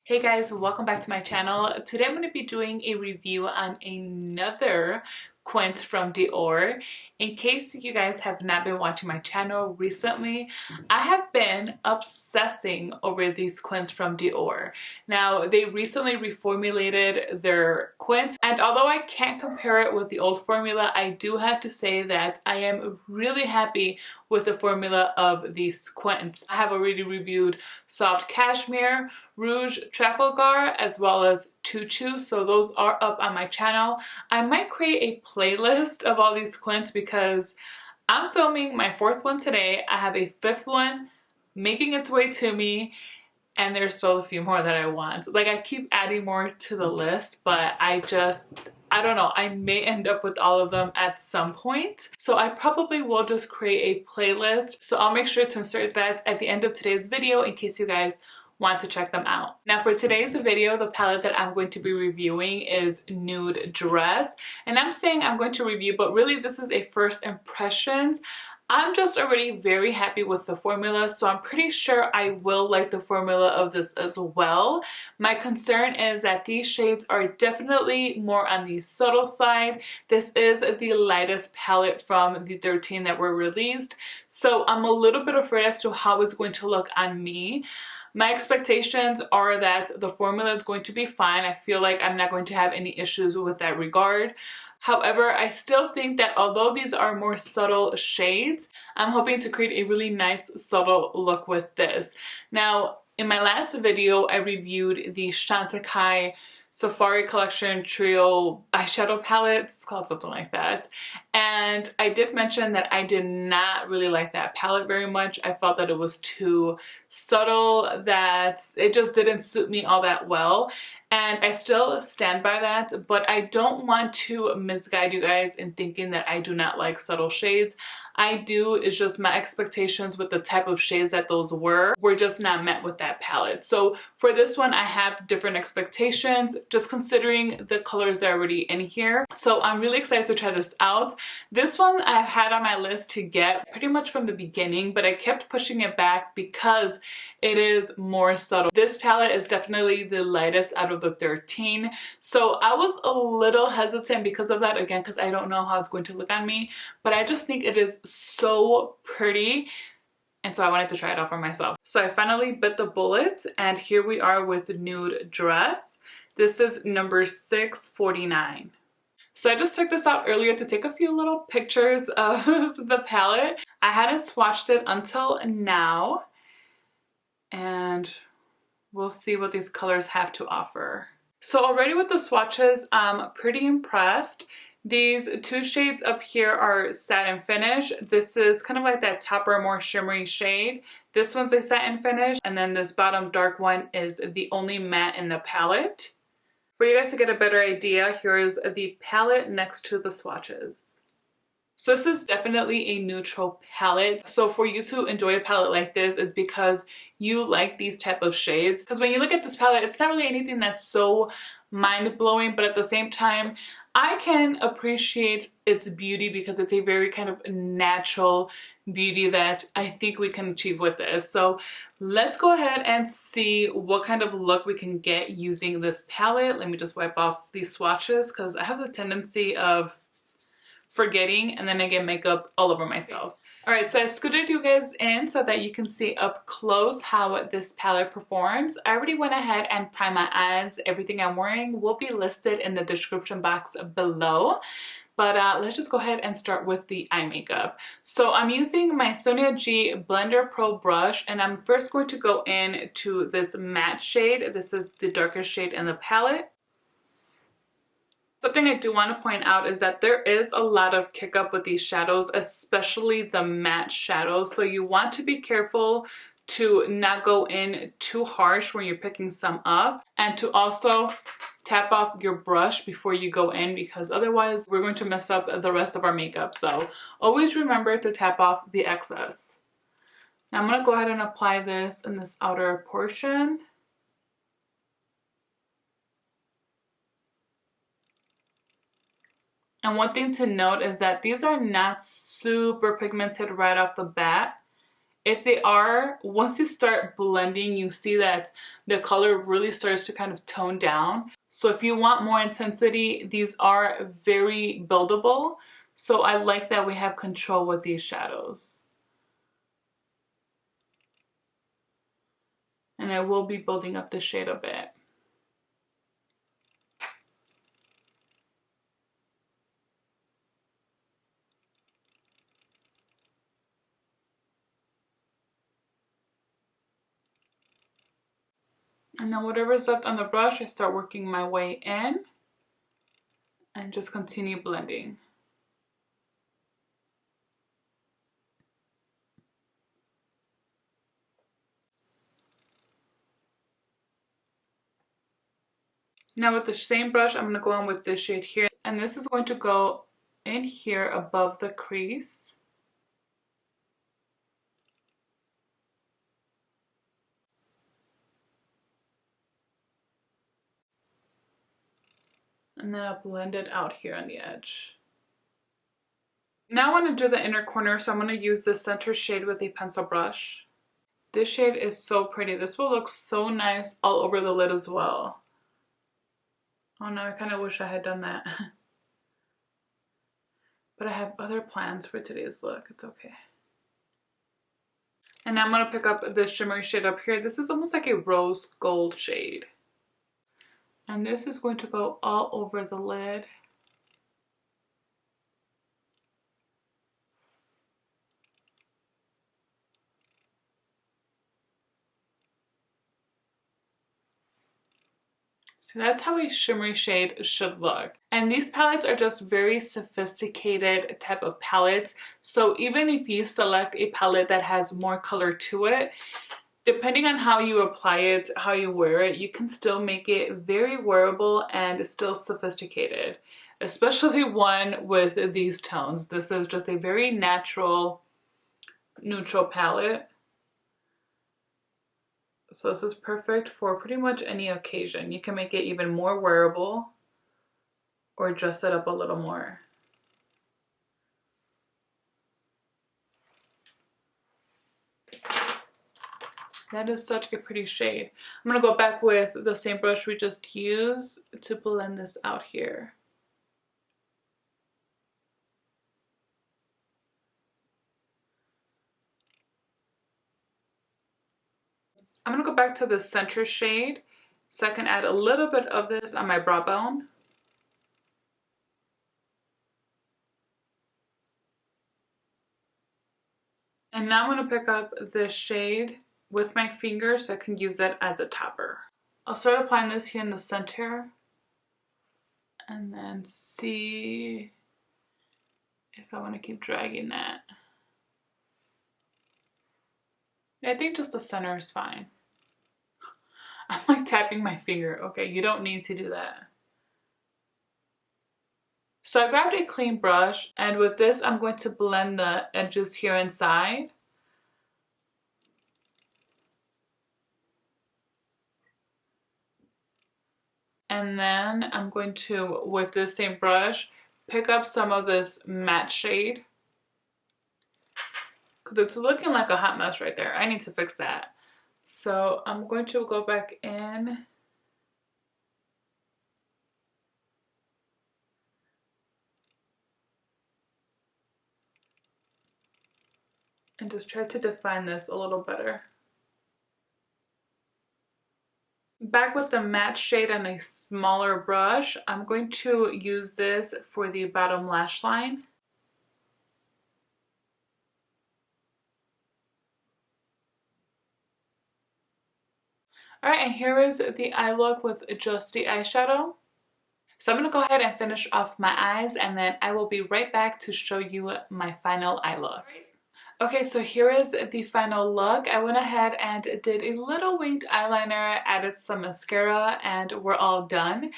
Hey guys, welcome back to my channel. Today I'm going to be doing a review on another Quint from Dior. In case you guys have not been watching my channel recently, I have been obsessing over these Quints from Dior. Now, they recently reformulated their Quint, and although I can't compare it with the old formula, I do have to say that I am really happy with the formula of these Quints. I have already reviewed Soft Cashmere, Rouge Trafalgar, as well as Tutu, so those are up on my channel. I might create a playlist of all these Quints because I'm filming my fourth one today. I have a fifth one making its way to me, and there's still a few more that I want. Like, I keep adding more to the list, but I don't know, I may end up with all of them at some point. So I probably will just create a playlist. So I'll make sure to insert that at the end of today's video in case you guys want to check them out. Now for today's video, the palette that I'm going to be reviewing is Nude Dress. And I'm saying I'm going to review, but really this is a first impressions. I'm just already very happy with the formula, so I'm pretty sure I will like the formula of this as well. My concern is that these shades are definitely more on the subtle side. This is the lightest palette from the 13 that were released, so I'm a little bit afraid as to how it's going to look on me. My expectations are that the formula is going to be fine. I feel like I'm not going to have any issues with that regard. However, I still think that although these are more subtle shades, I'm hoping to create a really nice subtle look with this. Now, in my last video, I reviewed the Chantecaille Safari Collection Trio eyeshadow palette. It's called something like that. And I did mention that I did not really like that palette very much. I felt that it was too subtle, that it just didn't suit me all that well. And I still stand by that, but I don't want to misguide you guys in thinking that I do not like subtle shades. I do, it's just my expectations with the type of shades that those were just not met with that palette. So for this one, I have different expectations, just considering the colors that are already in here. So I'm really excited to try this out. This one I've had on my list to get pretty much from the beginning, but I kept pushing it back because it is more subtle. This palette is definitely the lightest out of the 13. So I was a little hesitant because of that, again, because I don't know how it's going to look on me, but I just think it is so pretty. And so I wanted to try it out for myself. So I finally bit the bullet, and here we are with Nude Dress. This is number 649. So I just took this out earlier to take a few little pictures of the palette. I hadn't swatched it until now, and we'll see what these colors have to offer. So already with the swatches, I'm pretty impressed. These two shades up here are satin finish. This is kind of like that topper, more shimmery shade. This one's a satin finish, and then this bottom dark one is the only matte in the palette. For you guys to get a better idea, here's the palette next to the swatches. So this is definitely a neutral palette. So for you to enjoy a palette like this is because you like these type of shades. Because when you look at this palette, it's not really anything that's so mind-blowing, but at the same time, I can appreciate its beauty because it's a very kind of natural beauty that I think we can achieve with this. So let's go ahead and see what kind of look we can get using this palette. Let me just wipe off these swatches because I have the tendency of forgetting and then I get makeup all over myself. Alright, so I scooted you guys in so that you can see up close how this palette performs. I already went ahead and primed my eyes. Everything I'm wearing will be listed in the description box below. But let's just go ahead and start with the eye makeup. So I'm using my Sonia G Blender Pro brush, and I'm first going to go in to this matte shade. This is the darkest shade in the palette. Something I do want to point out is that there is a lot of kick up with these shadows, especially the matte shadows. So you want to be careful to not go in too harsh when you're picking some up, and to also tap off your brush before you go in, because otherwise we're going to mess up the rest of our makeup. So always remember to tap off the excess. Now I'm going to go ahead and apply this in this outer portion. And one thing to note is that these are not super pigmented right off the bat. If they are, once you start blending, you see that the color really starts to kind of tone down. So if you want more intensity, these are very buildable. So I like that we have control with these shadows. And I will be building up the shade a bit. And then whatever's left on the brush, I start working my way in and just continue blending. Now with the same brush, I'm going to go on with this shade here. And this is going to go in here above the crease. And then I'll blend it out here on the edge. Now I want to do the inner corner, so I'm going to use the center shade with a pencil brush. This shade is so pretty. This will look so nice all over the lid as well. Oh no, I kind of wish I had done that. But I have other plans for today's look. It's okay. And now I'm going to pick up this shimmery shade up here. This is almost like a rose gold shade. And this is going to go all over the lid. So that's how a shimmery shade should look. And these palettes are just very sophisticated type of palettes. So even if you select a palette that has more color to it, depending on how you apply it, how you wear it, you can still make it very wearable and still sophisticated. Especially one with these tones. This is just a very natural, neutral palette. So this is perfect for pretty much any occasion. You can make it even more wearable or dress it up a little more. That is such a pretty shade. I'm going to go back with the same brush we just used to blend this out here. I'm going to go back to the center shade so I can add a little bit of this on my brow bone. And now I'm going to pick up this shade with my finger so I can use it as a topper. I'll start applying this here in the center and then see if I want to keep dragging that. I think just the center is fine. I'm like tapping my finger. Okay, you don't need to do that. So I grabbed a clean brush, and with this I'm going to blend the edges here inside. And then I'm going to, with this same brush, pick up some of this matte shade. Because it's looking like a hot mess right there. I need to fix that. So I'm going to go back in. And just try to define this a little better. Back with the matte shade and a smaller brush, I'm going to use this for the bottom lash line. Alright, and here is the eye look with just the eyeshadow. So I'm going to go ahead and finish off my eyes, and then I will be right back to show you my final eye look. Okay, so here is the final look. I went ahead and did a little winged eyeliner, added some mascara, and we're all done.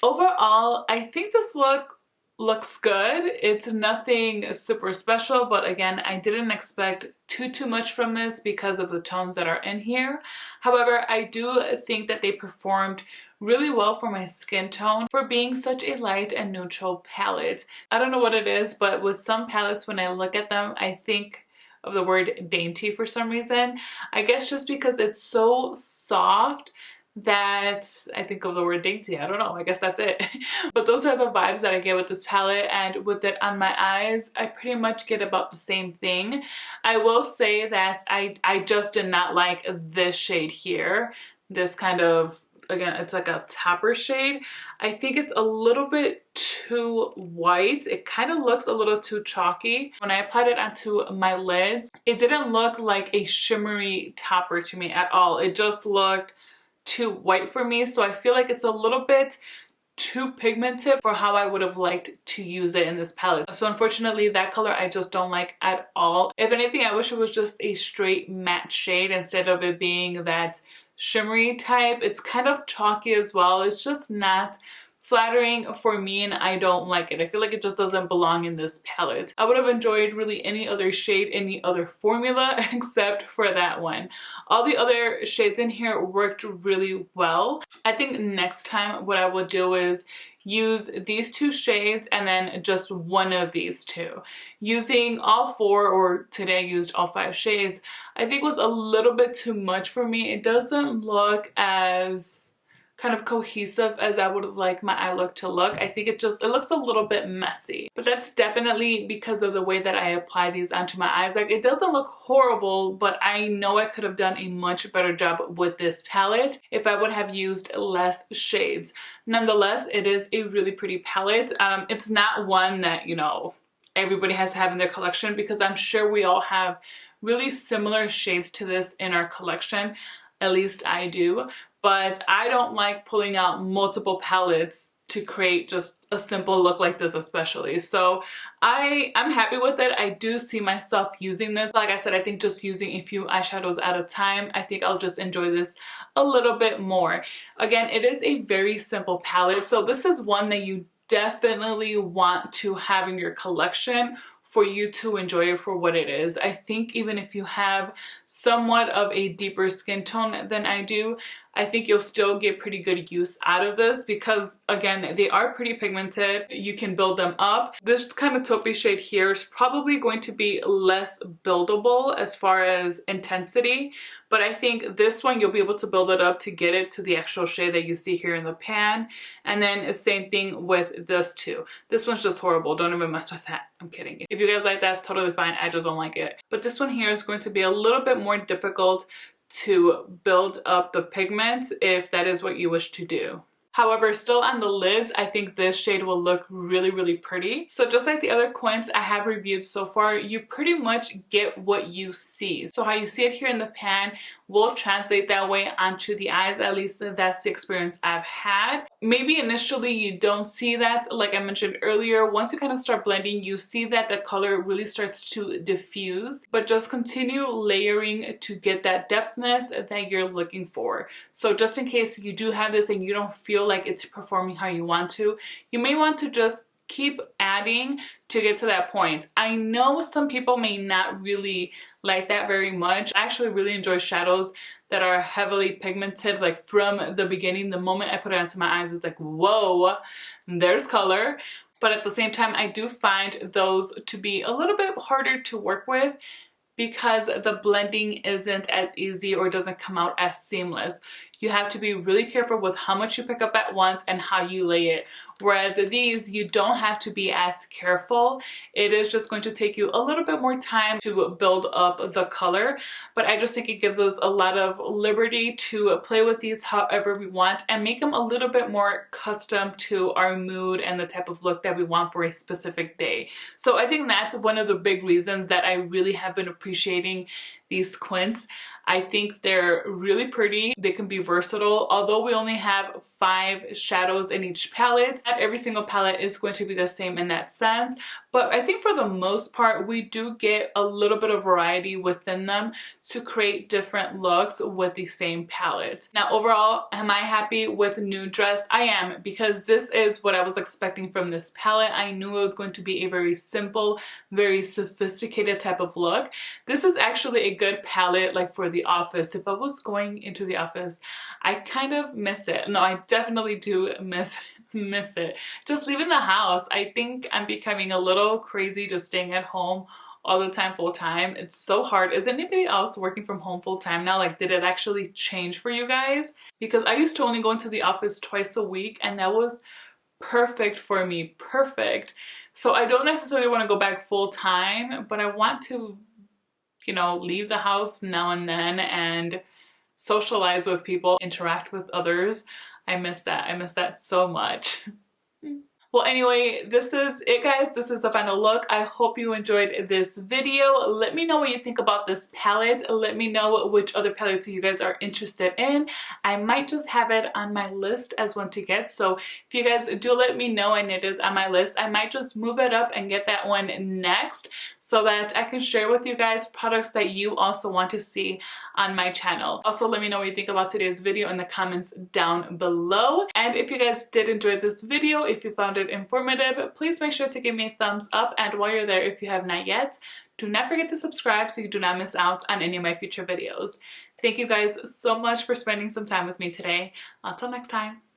Overall, I think this look looks good. It's nothing super special, but again, I didn't expect too much from this because of the tones that are in here. However, I do think that they performed really well for my skin tone for being such a light and neutral palette. I don't know what it is, but with some palettes, when I look at them, I think of the word dainty for some reason. I guess just because it's so soft that I think of the word dainty. I don't know, I guess that's it. But those are the vibes that I get with this palette, and with it on my eyes, I pretty much get about the same thing. I will say that I just did not like this shade here. This kind of, again, it's like a topper shade. I think it's a little bit too white. It kind of looks a little too chalky. When I applied it onto my lids, it didn't look like a shimmery topper to me at all. It just looked too white for me, so I feel like it's a little bit too pigmented for how I would have liked to use it in this palette. So unfortunately, that color I just don't like at all. If anything, I wish it was just a straight matte shade instead of it being that shimmery type. It's kind of chalky as well. It's just not flattering for me, and I don't like it. I feel like it just doesn't belong in this palette. I would have enjoyed really any other shade, any other formula except for that one. All the other shades in here worked really well. I think next time what I will do is use these two shades and then just one of these two. Using all four, or today I used all 5 shades, I think was a little bit too much for me. It doesn't look as kind of cohesive as I would like my eye look to look. I think it looks a little bit messy, but that's definitely because of the way that I apply these onto my eyes. Like, it doesn't look horrible, but I know I could have done a much better job with this palette if I would have used less shades. Nonetheless, it is a really pretty palette. It's not one that, you know, everybody has to have in their collection, because I'm sure we all have really similar shades to this in our collection. At least I do. But I don't like pulling out multiple palettes to create just a simple look like this especially. So I'm happy with it. I do see myself using this. Like I said, I think just using a few eyeshadows at a time, I think I'll just enjoy this a little bit more. Again, it is a very simple palette. So this is one that you definitely want to have in your collection for you to enjoy it for what it is. I think even if you have somewhat of a deeper skin tone than I do, I think you'll still get pretty good use out of this, because again, they are pretty pigmented. You can build them up. This kind of taupey shade here is probably going to be less buildable as far as intensity, but I think this one you'll be able to build it up to get it to the actual shade that you see here in the pan. And then the same thing with this too. This one's just horrible. Don't even mess with that. I'm kidding. If you guys like that, it's totally fine. I just don't like it. But this one here is going to be a little bit more difficult to build up the pigment if that is what you wish to do. However, still on the lids, I think this shade will look really, really pretty. So just like the other Quints I have reviewed so far, you pretty much get what you see. So how you see it here in the pan will translate that way onto the eyes. At least that's the experience I've had. Maybe initially you don't see that. Like I mentioned earlier, once you kind of start blending, you see that the color really starts to diffuse, but just continue layering to get that depthness that you're looking for. So just in case you do have this and you don't feel like it's performing how you want to, you may want to just keep adding to get to that point. I know some people may not really like that very much. I actually really enjoy shadows that are heavily pigmented, like from the beginning. The moment I put it onto my eyes, it's like, whoa, there's color. But at the same time, I do find those to be a little bit harder to work with, because the blending isn't as easy or doesn't come out as seamless. You have to be really careful with how much you pick up at once and how you lay it. Whereas these, you don't have to be as careful. It is just going to take you a little bit more time to build up the color. But I just think it gives us a lot of liberty to play with these however we want and make them a little bit more custom to our mood and the type of look that we want for a specific day. So I think that's one of the big reasons that I really have been appreciating these Quints. I think they're really pretty. They can be versatile. Although we only have 5 shadows in each palette, not every single palette is going to be the same in that sense. But I think for the most part, we do get a little bit of variety within them to create different looks with the same palette. Now, overall, am I happy with Nude Dress? I am, because this is what I was expecting from this palette. I knew it was going to be a very simple, very sophisticated type of look. This is actually a good palette, like for the office. If I was going into the office, I kind of miss it. No, I definitely do miss it. Just leaving the house, I think I'm becoming a little crazy just staying at home all the time full time. It's so hard. Is anybody else working from home full time now? Like, did it actually change for you guys? Because I used to only go into the office twice a week, and that was perfect for me, perfect. So I don't necessarily want to go back full time, but I want to, you know, leave the house now and then and socialize with people, interact with others. I miss that. I miss that so much. Well, anyway, this is it, guys. This is the final look. I hope you enjoyed this video. Let me know what you think about this palette. Let me know which other palettes you guys are interested in. I might just have it on my list as one to get. So if you guys do let me know and it is on my list, I might just move it up and get that one next so that I can share with you guys products that you also want to see on my channel. Also, let me know what you think about today's video in the comments down below. And if you guys did enjoy this video, if you found it informative, please make sure to give me a thumbs up, and while you're there, if you have not yet, do not forget to subscribe so you do not miss out on any of my future videos. Thank you guys so much for spending some time with me today. Until next time.